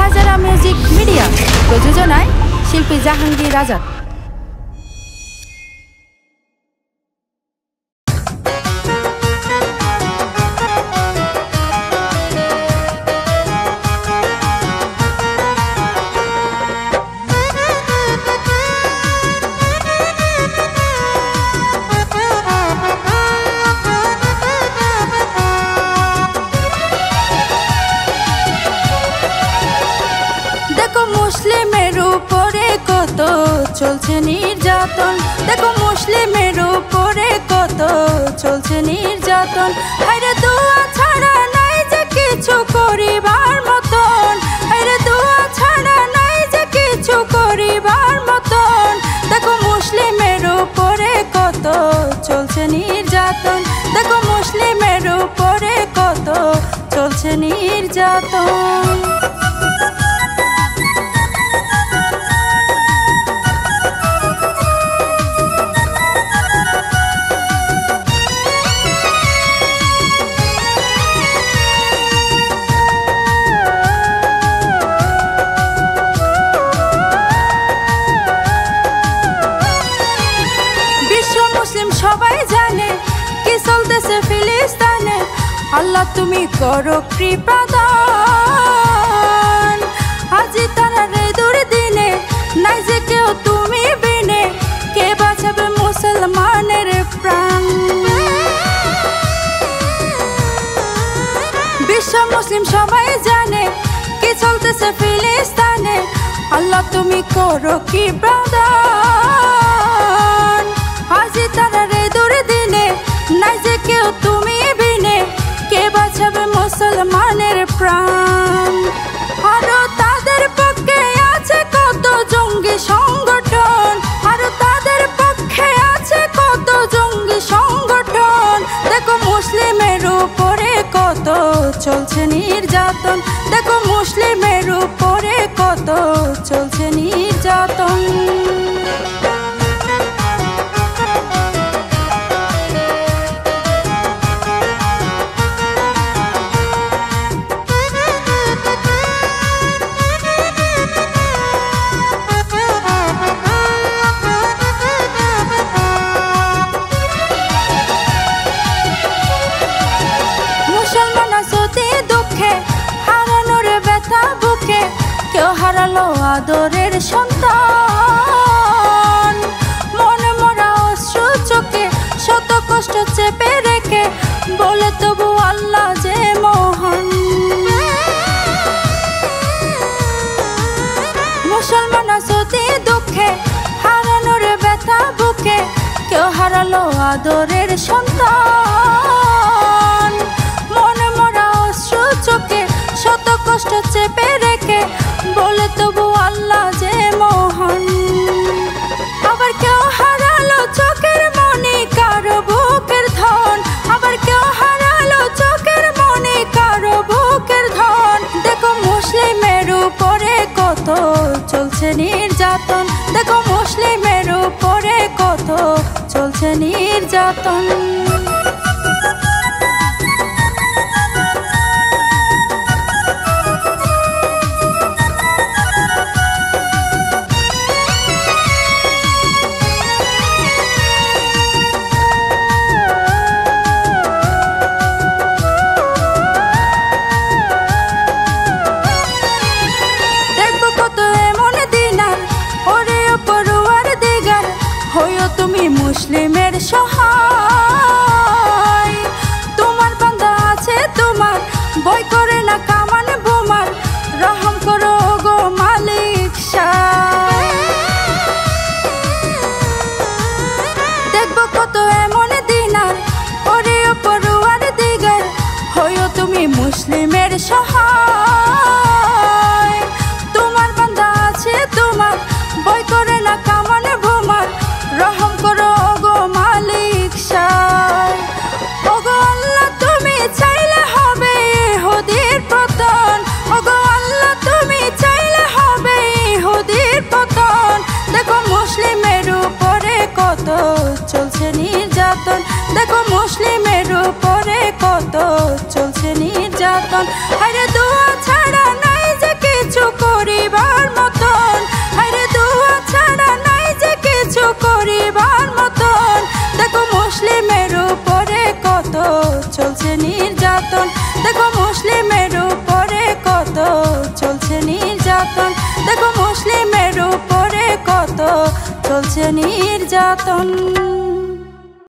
রাজারা music media প্রযোজনায় শিল্পী জাহাঙ্গীর আজাদ। মুসলিমের উপরে কত চলছে নির্যাতন, দেখো মুসলিমের উপরে কত চলছে নির্যাতন। আরে দোয়া ছাড়া নাই যে কিছু করিবার মতন, আরে দোয়া ছাড়া নাই যে কিছু করিবার মতন। দেখো মুসলিমের উপরে কত চলছে নির্যাতন, দেখো মুসলিমের উপরে কত চলছে নির্যাতন। মুসলিম সবাই জানে কি চলতেছে ফিলিস্তিনে, আল্লাহ তুমি করো কৃপা দান। আজি তারার দুর্দিনে নাই যে কেউ তুমি বিনে, কে বাঁচাবে মুসলমানের প্রাণ। বিশ্ব মুসলিম সবাই জানে কি চলতেছে ফিলিস্তিনে, আল্লাহ তুমি করো কৃপা দান। আজি তারার দুর্দিনে নাই যে কেউ তুমি বিনে, কে বাঁচাবে মুসলমানের প্রাণ। আরো তাদের পক্ষে আছে কত জঙ্গি সংগঠন, আরো তাদের পক্ষে আছে কত জঙ্গি সংগঠন। দেখো মুসলিমের উপরে কত চলছে নির্যাতন, দেখো মুসলিমের উপরে কত চলছে নির্যাতন। কেউ হারালো আদরের সন্তান, মনে মরা অশ্রু চোখে শত কষ্ট চেপে রেখে বলে তবু আল্লাহ যে মহান। মুসলমান যদি দুঃখে হারানোর ব্যথা বুকে, কেউ হারালো আদরের সন্তান, মনে মরা অশ্রু চোখে শত কষ্ট চেপে রেখে বলে তবু আল্লাহ যে মহান। আবার কেউ হারালো চোখের মনি কারো বুকের ধন, আবার কেউ হারালো চোখের মনি কারো বুকের ধন। দেখো মুসলিমের উপরে কত চলছে নির্যাতন, দেখো মুসলিমের উপরে কত চলছে নির্যাতন। তুমি মুসলিমের সহায়, তোমার বান্দা আছে তোমার, বই করে না কামান বোমার, রহম করো গো মালিক শাহ। দেখবো কত এমন দিনার ওরে পড়ুয়ার দিগার, হইও তুমি মুসলিমের সহায়। তোমার বান্দা আছে তোমার, বই করে না কামান বোমার, রহম করো গো মালিক শাহ। ওগো আল্লাহ তুমি চাইলে হবে ইহুদির পতন, ওগো আল্লাহ তুমি চাইলে হবে ইহুদির পতন। দেখো মুসলিমের উপরে কত চলছে নির্যাতন, দেখো মুসলিমের উপরে কত চলছে নির্যাতন। আরে দোয়া চলছে নির্যাতন। দেখো মুসলিমের উপরে কত চলছে নির্যাতন, দেখো মুসলিমের উপরে কত চলছে নির্যাতন।